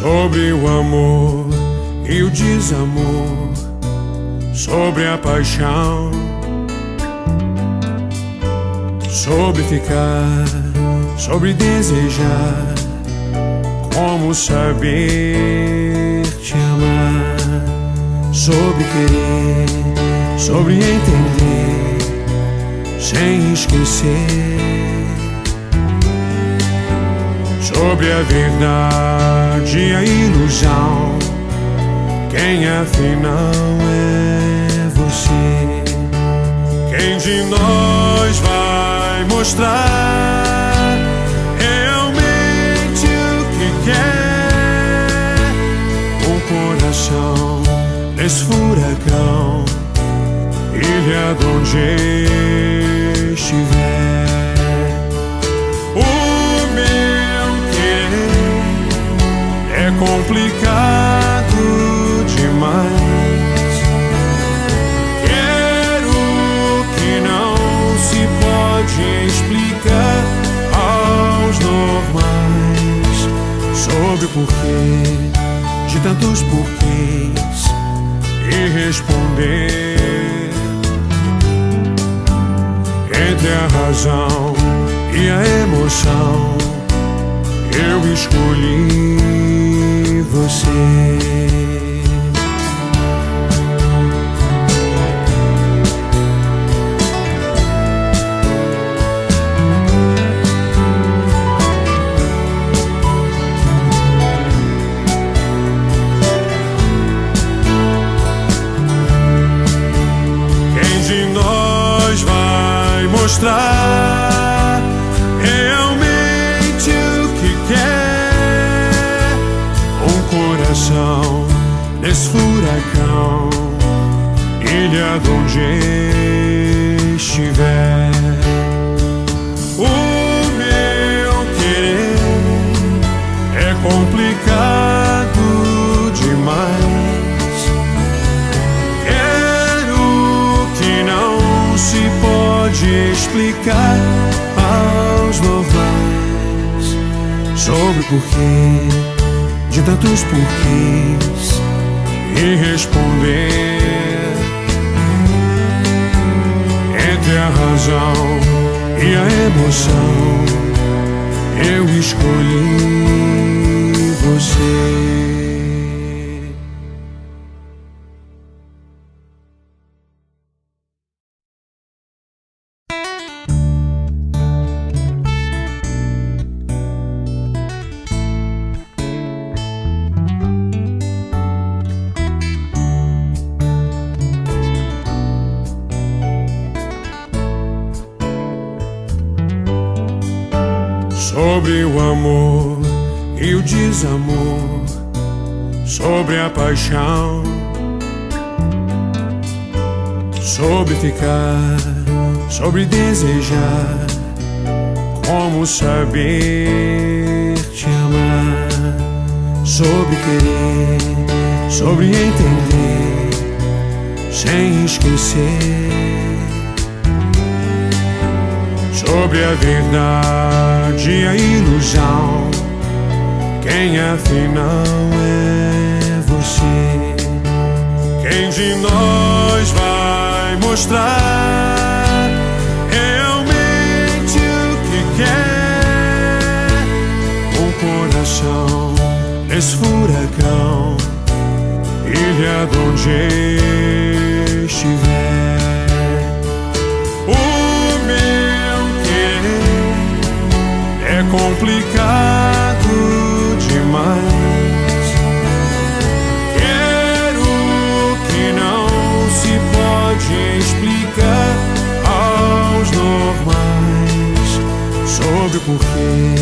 sobre o amor e o desamor, sobre a paixão, sobre ficar, sobre desejar, como saber te amar, sobre querer, sobre entender, sem esquecer, sobre a verdade e a ilusão, quem afinal é você? Quem de nós vai mostrar realmente o que quer? O coração nesse furacão, ilha de onde estiver. O meu querer é complicado demais. Quero que não se pode explicar aos normais, sobre o porquê de tantos porquês e responder entre a razão e a emoção. Eu escolhi você. Mostrar realmente o que quer. Um coração nesse furacão, ilha de onde estiver. O meu querer é complicado demais. Quero que não se pode explicar aos normais, sobre o porquê de tantos porquês e responder entre a razão e a emoção. Eu escolhi você. Sobre o amor e o desamor, sobre a paixão, sobre ficar, sobre desejar, como saber te amar, sobre querer, sobre entender, sem esquecer, sobre a verdade e a ilusão, quem afinal é você? Quem de nós vai mostrar realmente o que quer? Um coração nesse furacão, ilha de onde estiver. É complicado demais. Quero que não se pode explicar aos normais, sobre o porquê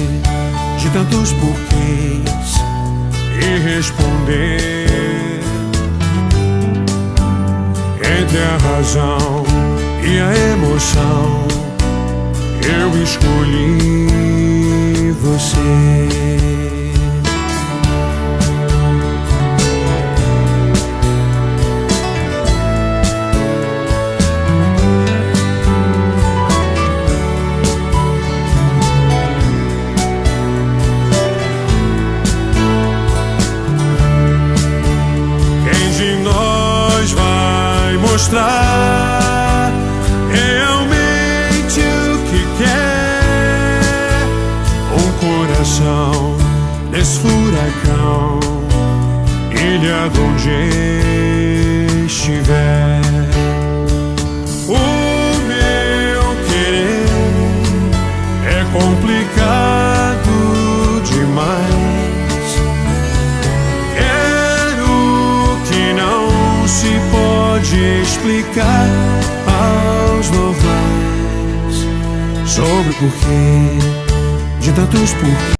de tantos porquês e responder entre a razão e a emoção. Eu escolhi você. coração nesse furacão, ilha de onde estiver. O meu querer é complicado demais. Quero que não se pode explicar aos normais sobre o porquê de tantos porquês.